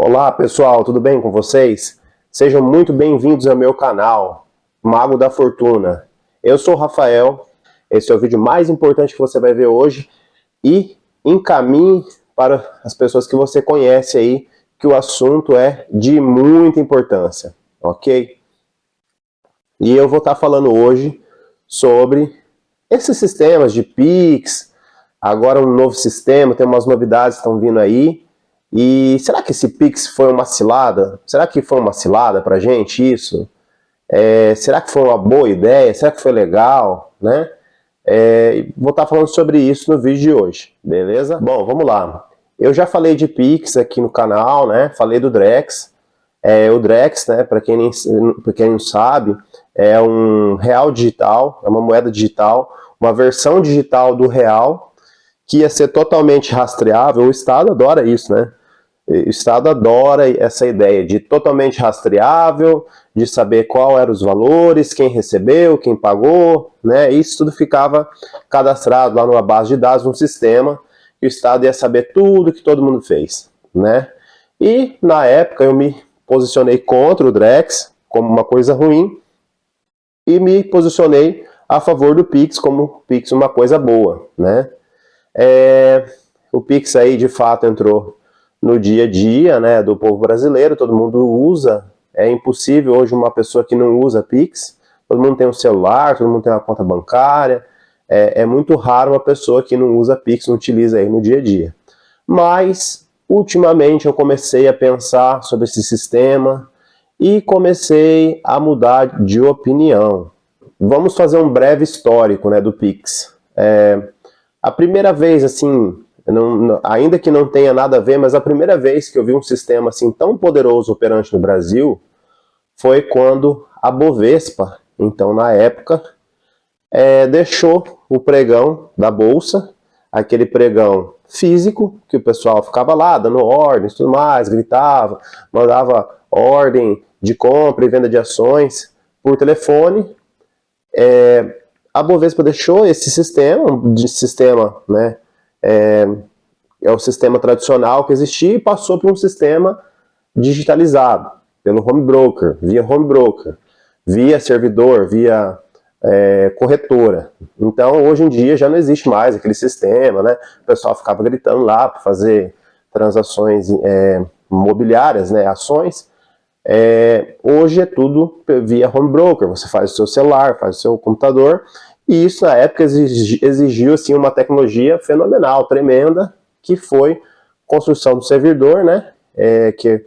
Olá pessoal, tudo bem com vocês? Sejam muito bem-vindos ao meu canal, Mago da Fortuna. Eu sou o Rafael, esse é o vídeo mais importante que você vai ver hoje e encaminhe para as pessoas que você conhece aí, que o assunto é de muita importância, ok? E eu vou estar falando hoje sobre esses sistemas de Pix, agora um novo sistema, tem umas novidades que estão vindo aí. E será que esse Pix foi uma cilada? Será que foi uma cilada pra gente isso? Será que foi uma boa ideia? Será que foi legal? Né? Vou estar falando sobre isso no vídeo de hoje, beleza? Bom, vamos lá. Eu já falei de Pix aqui no canal, né? Falei do Drex. O Drex, né, para quem não sabe, é um real digital, é uma moeda digital, uma versão digital do real, que ia ser totalmente rastreável. O Estado adora isso, né? O Estado adora essa ideia de totalmente rastreável, de saber qual eram os valores, quem recebeu, quem pagou, né? Isso tudo ficava cadastrado lá numa base de dados, num sistema, e o Estado ia saber tudo que todo mundo fez, né? E na época eu me posicionei contra o Drex como uma coisa ruim e me posicionei a favor do Pix como o Pix uma coisa boa, né? O Pix aí de fato entrou no dia a dia, né, do povo brasileiro, todo mundo usa, é impossível hoje uma pessoa que não usa Pix, todo mundo tem um celular, todo mundo tem uma conta bancária, é muito raro uma pessoa que não usa Pix, não utiliza aí no dia a dia. Mas, ultimamente eu comecei a pensar sobre esse sistema e comecei a mudar de opinião. Vamos fazer um breve histórico, né, do Pix. A primeira vez, assim, ainda que não tenha nada a ver, mas a primeira vez que eu vi um sistema assim tão poderoso operante no Brasil foi quando a Bovespa, então na época, deixou o pregão da Bolsa, aquele pregão físico, que o pessoal ficava lá dando ordens, tudo mais, gritava, mandava ordem de compra e venda de ações por telefone. A Bovespa deixou esse sistema, né, é o sistema tradicional que existia, e passou para um sistema digitalizado, pelo home broker, via servidor, via corretora. Então, hoje em dia já não existe mais aquele sistema, né? O pessoal ficava gritando lá para fazer transações imobiliárias, né, ações. Hoje é tudo via home broker, você faz o seu celular, faz o seu computador, e isso na época exigiu assim, uma tecnologia fenomenal, tremenda, que foi construção do servidor, né, que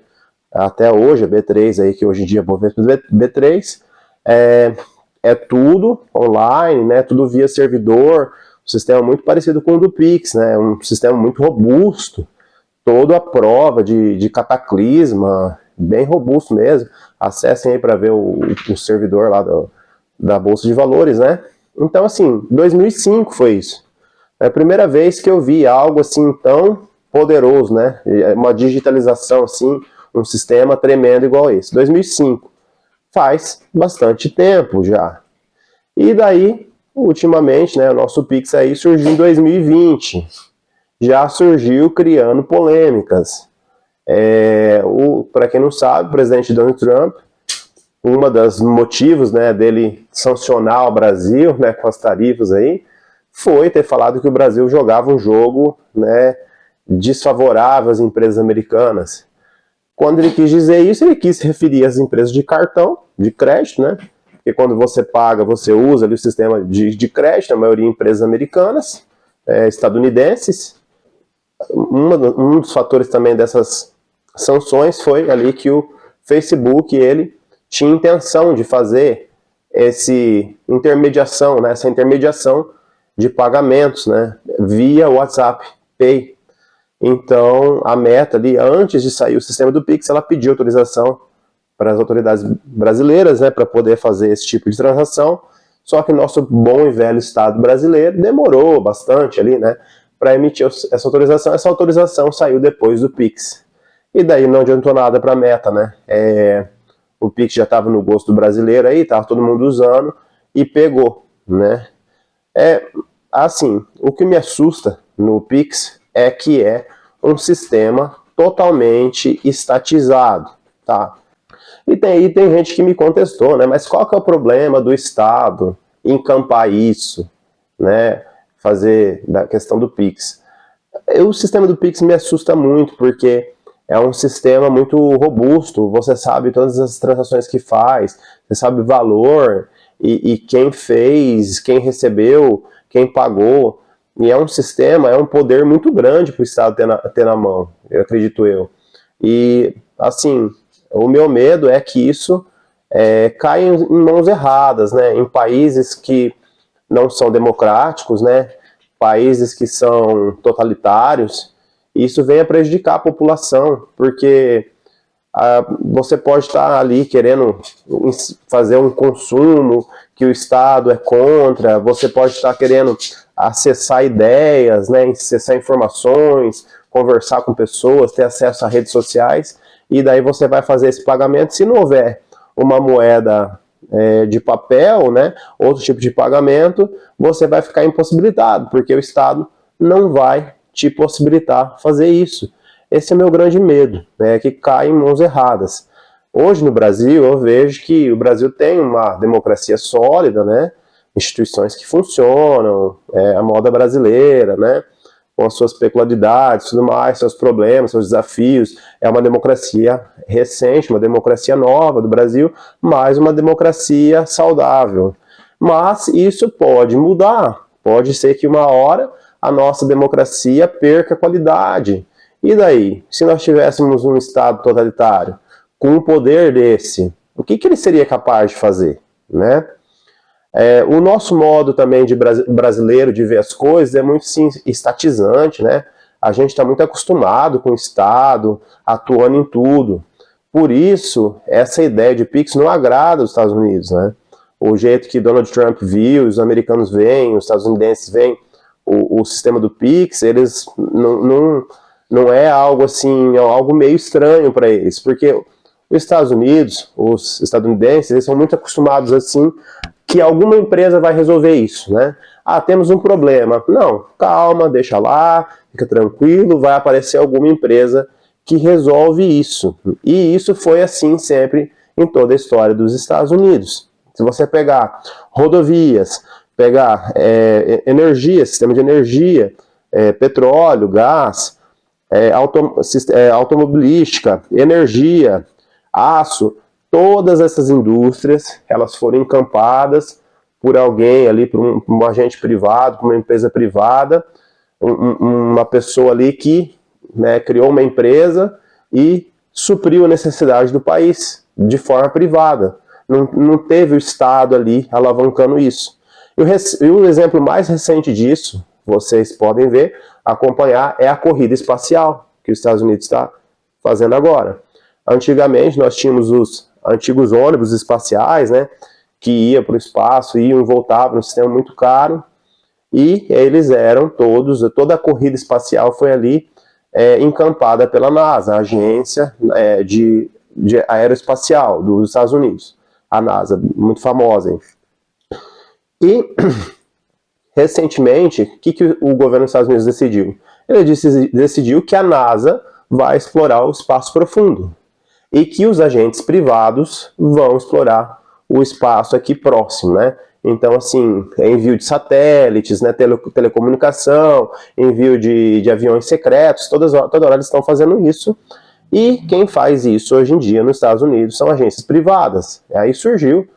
até hoje, a B3, aí, que hoje em dia é Bovespa B3, é tudo online, né, tudo via servidor, um sistema muito parecido com o do Pix, né, um sistema muito robusto, todo à prova de cataclisma, bem robusto mesmo. Acessem aí para ver o servidor lá da Bolsa de Valores, né? Então, assim, 2005 foi isso. É a primeira vez que eu vi algo assim tão poderoso, né? Uma digitalização assim, um sistema tremendo igual esse. 2005. Faz bastante tempo já. E daí, ultimamente, né, o nosso Pix aí surgiu em 2020. Já surgiu criando polêmicas. Para quem não sabe, o presidente Donald Trump, uma das motivos, né, dele sancionar o Brasil, né, com as tarifas aí, foi ter falado que o Brasil jogava um jogo, né, desfavorável às empresas americanas. Quando ele quis dizer isso, ele quis se referir às empresas de cartão, de crédito, né? Porque quando você paga, você usa ali o sistema de crédito, a maioria empresas americanas, estadunidenses. Um dos fatores também dessas sanções foi ali que o Facebook, ele tinha intenção de fazer essa intermediação de pagamentos, né, via WhatsApp Pay. Então, a Meta ali, antes de sair o sistema do Pix, ela pediu autorização para as autoridades brasileiras, né, para poder fazer esse tipo de transação, só que nosso bom e velho Estado brasileiro demorou bastante ali, né, para emitir essa autorização. Essa autorização saiu depois do Pix. E daí não adiantou nada para a Meta, né? O Pix já estava no gosto do brasileiro aí, estava todo mundo usando, e pegou, né? Assim, o que me assusta no Pix é que é um sistema totalmente estatizado, tá? E tem gente que me contestou, né? Mas qual que é o problema do Estado encampar isso, né? Fazer da questão do Pix? O sistema do Pix me assusta muito, porque é um sistema muito robusto, você sabe todas as transações que faz, você sabe o valor, e quem fez, quem recebeu, quem pagou, e é um sistema, é um poder muito grande para o Estado ter na mão, eu acredito eu. E, assim, o meu medo é que isso caia em mãos erradas, né, em países que não são democráticos, né, países que são totalitários, e isso venha prejudicar a população, porque você pode estar ali querendo fazer um consumo que o Estado é contra, você pode estar querendo acessar ideias, né, acessar informações, conversar com pessoas, ter acesso a redes sociais, e daí você vai fazer esse pagamento. Se não houver uma moeda de papel, né, outro tipo de pagamento, você vai ficar impossibilitado, porque o Estado não vai te possibilitar fazer isso. Esse é o meu grande medo, né, que cai em mãos erradas. Hoje no Brasil, eu vejo que o Brasil tem uma democracia sólida, né, instituições que funcionam, a moda brasileira, né, com as suas peculiaridades, tudo mais, seus problemas, seus desafios. É uma democracia recente, uma democracia nova do Brasil, mas uma democracia saudável. Mas isso pode mudar. Pode ser que uma hora a nossa democracia perca qualidade. E daí? Se nós tivéssemos um Estado totalitário, com um poder desse, o que ele seria capaz de fazer, né? O nosso modo também de brasileiro de ver as coisas é muito sim, estatizante, né? A gente está muito acostumado com o Estado atuando em tudo. Por isso, essa ideia de Pix não agrada os Estados Unidos, né? O jeito que Donald Trump viu, os americanos veem, os estadunidenses veem o sistema do Pix, eles não é algo assim, é algo meio estranho para eles, porque os Estados Unidos, os estadunidenses, eles são muito acostumados assim, que alguma empresa vai resolver isso, né? Ah, temos um problema. Não, calma, deixa lá, fica tranquilo, vai aparecer alguma empresa que resolve isso. E isso foi assim sempre em toda a história dos Estados Unidos. Se você pegar rodovias, pegar energia, sistema de energia, petróleo, gás, automobilística, energia, aço, todas essas indústrias, elas foram encampadas por alguém ali, por um agente privado, por uma empresa privada, uma pessoa ali que, né, criou uma empresa e supriu a necessidade do país de forma privada. Não teve o Estado ali alavancando isso. E o exemplo mais recente disso, vocês podem ver, acompanhar, é a corrida espacial que os Estados Unidos está fazendo agora. Antigamente nós tínhamos os antigos ônibus espaciais, né, que iam para o espaço, iam e voltavam, um sistema muito caro, e eles eram toda a corrida espacial foi ali encampada pela NASA, a agência de aeroespacial dos Estados Unidos, a NASA, muito famosa. Hein? E, recentemente, o que o governo dos Estados Unidos decidiu? Ele decidiu que a NASA vai explorar o espaço profundo, e que os agentes privados vão explorar o espaço aqui próximo, né? Então, assim, envio de satélites, né, telecomunicação, envio de aviões secretos, toda hora eles estão fazendo isso. E quem faz isso hoje em dia nos Estados Unidos são agências privadas. Aí surgiu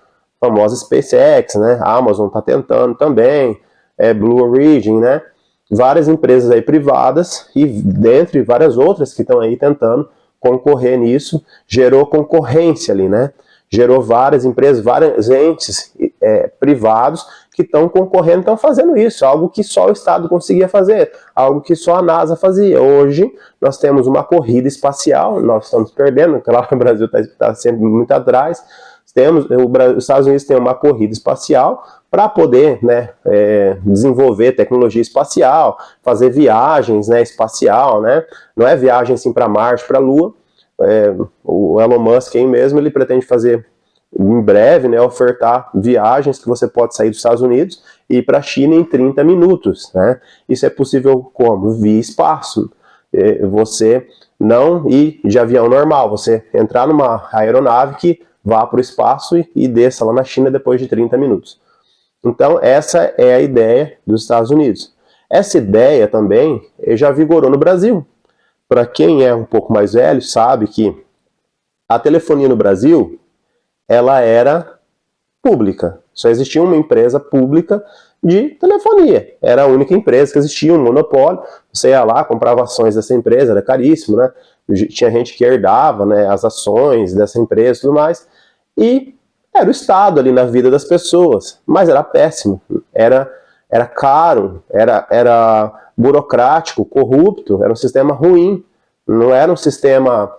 a famosa SpaceX, né? A Amazon está tentando também, Blue Origin, né? Várias empresas aí privadas e dentre várias outras que estão aí tentando concorrer nisso, gerou concorrência ali, né? Gerou várias empresas, vários entes privados que estão concorrendo, estão fazendo isso, algo que só o Estado conseguia fazer, algo que só a NASA fazia. Hoje nós temos uma corrida espacial, nós estamos perdendo, claro que o Brasil está sempre muito atrás, os Estados Unidos têm uma corrida espacial para poder, né, desenvolver tecnologia espacial, fazer viagens, né, espacial, né? Não é viagem assim para Marte, para a Lua. O Elon Musk aí mesmo, ele pretende fazer em breve, né, ofertar viagens que você pode sair dos Estados Unidos e ir para a China em 30 minutos, né? Isso é possível como? Via espaço. Você Não ir de avião normal, você entrar numa aeronave que vá para o espaço e desça lá na China depois de 30 minutos. Então essa é a ideia dos Estados Unidos. Essa ideia também já vigorou no Brasil. Para quem é um pouco mais velho, sabe que a telefonia no Brasil, ela era pública. Só existia uma empresa pública de telefonia. Era a única empresa que existia, um monopólio. Você ia lá, comprava ações dessa empresa, era caríssimo, né? Tinha gente que herdava, né, as ações dessa empresa e tudo mais. E era o Estado ali na vida das pessoas. Mas era péssimo. Era caro, era burocrático, corrupto, era um sistema ruim. Não era um sistema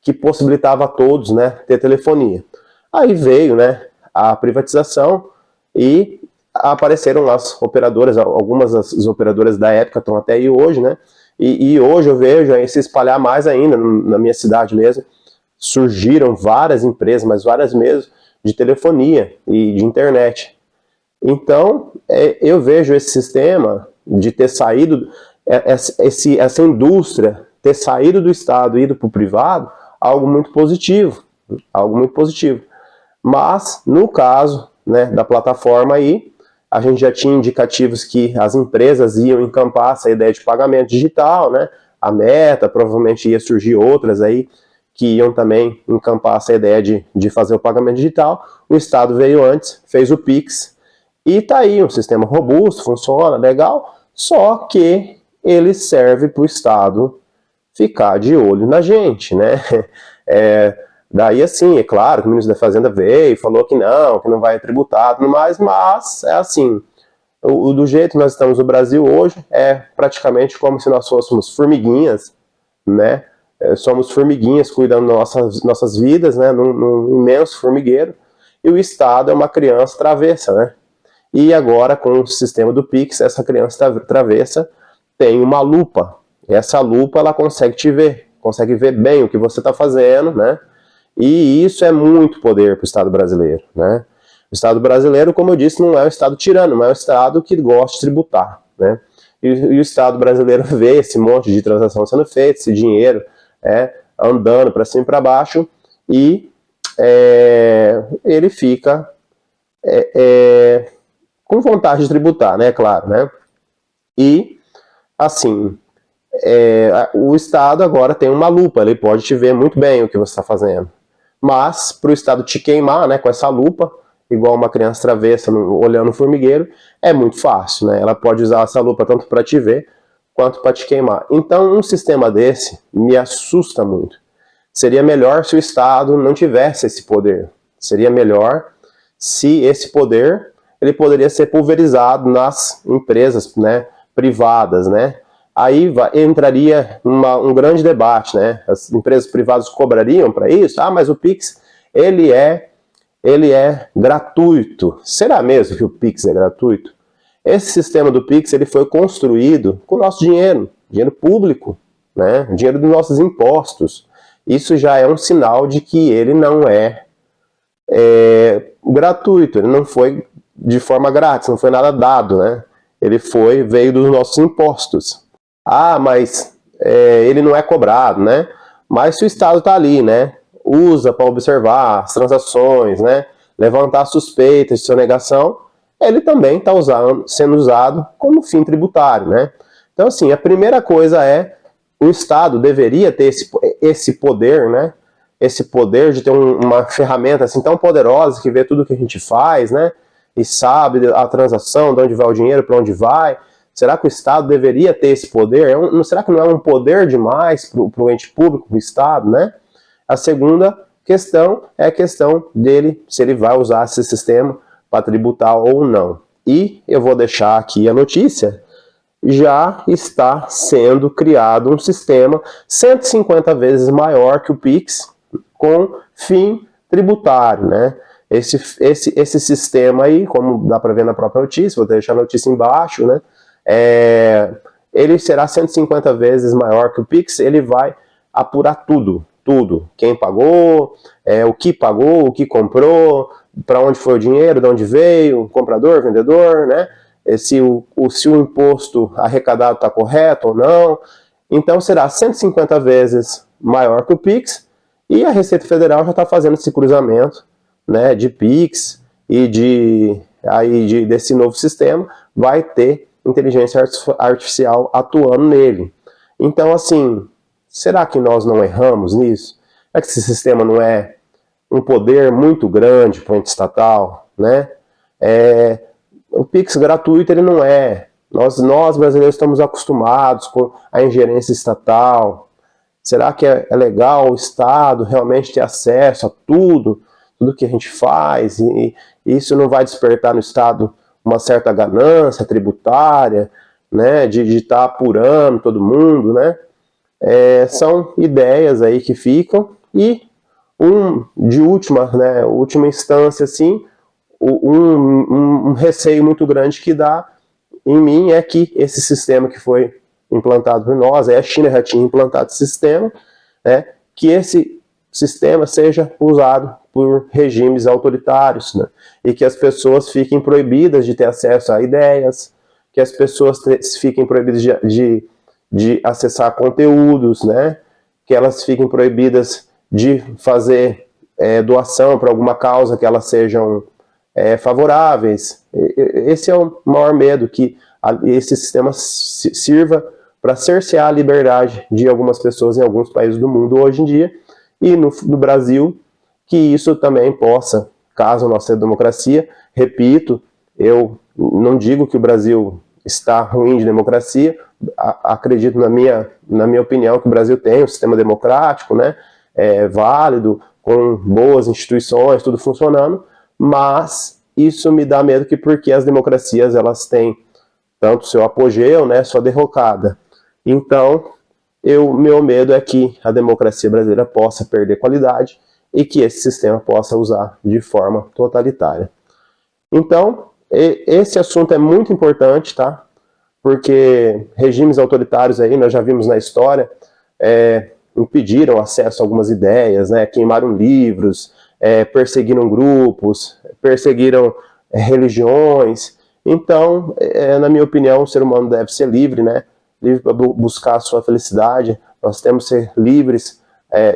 que possibilitava a todos, né, ter telefonia. Aí veio, né, a privatização e apareceram lá as operadoras, algumas das operadoras da época estão até aí hoje, né, e hoje eu vejo aí se espalhar mais ainda, na minha cidade mesmo, surgiram várias empresas, mas várias mesmo, de telefonia e de internet. Então, eu vejo esse sistema de ter saído, essa indústria ter saído do Estado e ido para o privado, algo muito positivo, algo muito positivo. Mas, no caso, né, da plataforma aí, a gente já tinha indicativos que as empresas iam encampar essa ideia de pagamento digital, né, a Meta, provavelmente ia surgir outras aí, que iam também encampar essa ideia de fazer o pagamento digital. O Estado veio antes, fez o Pix, e tá aí, um sistema robusto, funciona, legal, só que ele serve para o Estado ficar de olho na gente, né? Daí assim, é claro que o ministro da Fazenda veio e falou que não vai tributar, tudo mais, mas é assim, do jeito que nós estamos no Brasil hoje, é praticamente como se nós fôssemos formiguinhas, né? Somos formiguinhas cuidando das nossas vidas, né? Num imenso formigueiro, e o Estado é uma criança travessa, né? E agora, com o sistema do Pix, essa criança travessa tem uma lupa. E essa lupa, ela consegue te ver, consegue ver bem o que você está fazendo, né? E isso é muito poder para o Estado brasileiro, né? O Estado brasileiro, como eu disse, não é um Estado tirano, não é um Estado que gosta de tributar, né? E o Estado brasileiro vê esse monte de transação sendo feita, esse dinheiro andando para cima e para baixo, e ele fica com vontade de tributar, né, claro, né? E, assim, o Estado agora tem uma lupa, ele pode te ver muito bem o que você está fazendo. Mas, para o Estado te queimar, né, com essa lupa, igual uma criança travessa olhando o formigueiro, é muito fácil, né? Ela pode usar essa lupa tanto para te ver, quanto para te queimar. Então, um sistema desse me assusta muito. Seria melhor se o Estado não tivesse esse poder. Seria melhor se esse poder ele poderia ser pulverizado nas empresas, né, privadas, né? Aí entraria um grande debate, né? As empresas privadas cobrariam para isso? Ah, mas o Pix, ele é gratuito. Será mesmo que o Pix é gratuito? Esse sistema do Pix, ele foi construído com o nosso dinheiro público, né? Dinheiro dos nossos impostos. Isso já é um sinal de que ele não é gratuito, ele não foi de forma grátis, não foi nada dado, né? Ele veio dos nossos impostos. Ah, mas ele não é cobrado, né? Mas se o Estado está ali, né? Usa para observar as transações, né? Levantar suspeitas de sonegação, ele também está sendo usado como fim tributário, né? Então, assim, a primeira coisa o Estado deveria ter esse poder, né? Esse poder de ter uma ferramenta assim tão poderosa que vê tudo que a gente faz, né? E sabe a transação, de onde vai o dinheiro, para onde vai. Será que o Estado deveria ter esse poder? Será que não é um poder demais para o ente público, para o Estado, né? A segunda questão é a questão dele, se ele vai usar esse sistema para tributar ou não. E eu vou deixar aqui a notícia, já está sendo criado um sistema 150 vezes maior que o Pix, com fim tributário, né? Esse sistema aí, como dá para ver na própria notícia, vou deixar a notícia embaixo, né? Ele será 150 vezes maior que o Pix, ele vai apurar tudo. Quem pagou, o que comprou, para onde foi o dinheiro, de onde veio, comprador, vendedor, né? Se o imposto arrecadado está correto ou não. Então será 150 vezes maior que o Pix, e a Receita Federal já está fazendo esse cruzamento, né, de Pix e desse novo sistema, vai ter inteligência artificial atuando nele. Então, assim, será que nós não erramos nisso? É que esse sistema não é um poder muito grande para o ente estatal, né? O Pix gratuito ele não é. Nós brasileiros estamos acostumados com a ingerência estatal. Será que é legal o Estado realmente ter acesso a tudo que a gente faz? E isso não vai despertar no Estado uma certa ganância tributária, né? De estar apurando todo mundo, né? São ideias aí que ficam. E de última instância, assim, um receio muito grande que dá em mim é que esse sistema que foi implantado por nós, a China já tinha implantado esse sistema, né, que esse sistema seja usado por regimes autoritários, né, e que as pessoas fiquem proibidas de ter acesso a ideias, que as pessoas fiquem proibidas de acessar conteúdos, né, que elas fiquem proibidas de fazer doação para alguma causa que elas sejam favoráveis. Esse é o maior medo, que esse sistema sirva para cercear a liberdade de algumas pessoas em alguns países do mundo hoje em dia, e no Brasil, que isso também possa, caso a nossa democracia, repito, eu não digo que o Brasil está ruim de democracia, acredito na minha opinião que o Brasil tem um sistema democrático, né, válido, com boas instituições, tudo funcionando, mas isso me dá medo, porque as democracias elas têm tanto seu apogeu, né, sua derrocada. Então, meu medo é que a democracia brasileira possa perder qualidade e que esse sistema possa usar de forma totalitária. Então, esse assunto é muito importante, tá? Porque regimes autoritários aí, nós já vimos na história, impediram acesso a algumas ideias, né? Queimaram livros, perseguiram grupos, perseguiram religiões. Então, na minha opinião, o ser humano deve ser livre, né? Livre para buscar a sua felicidade. Nós temos que ser livres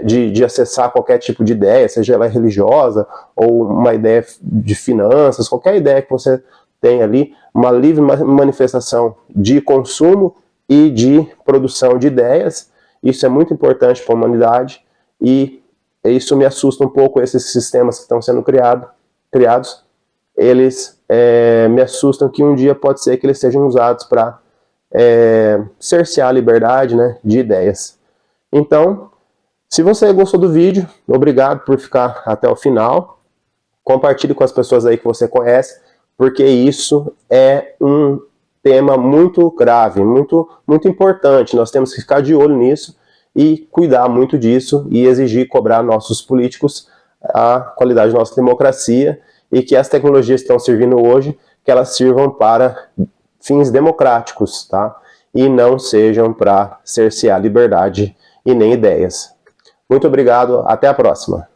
de acessar qualquer tipo de ideia, seja ela religiosa ou uma ideia de finanças, qualquer ideia que você tem ali, uma livre manifestação de consumo e de produção de ideias. Isso é muito importante para a humanidade, e isso me assusta um pouco, esses sistemas que estão sendo criados, eles me assustam que um dia pode ser que eles sejam usados para cercear a liberdade, né, de ideias. Então, se você gostou do vídeo, obrigado por ficar até o final. Compartilhe com as pessoas aí que você conhece, porque isso é um tema muito grave, muito importante. Nós temos que ficar de olho nisso e cuidar muito disso, e exigir, cobrar nossos políticos a qualidade da nossa democracia, e que as tecnologias que estão servindo hoje, que elas sirvam para fins democráticos, tá? E não sejam para cercear liberdade e nem ideias. Muito obrigado, até a próxima.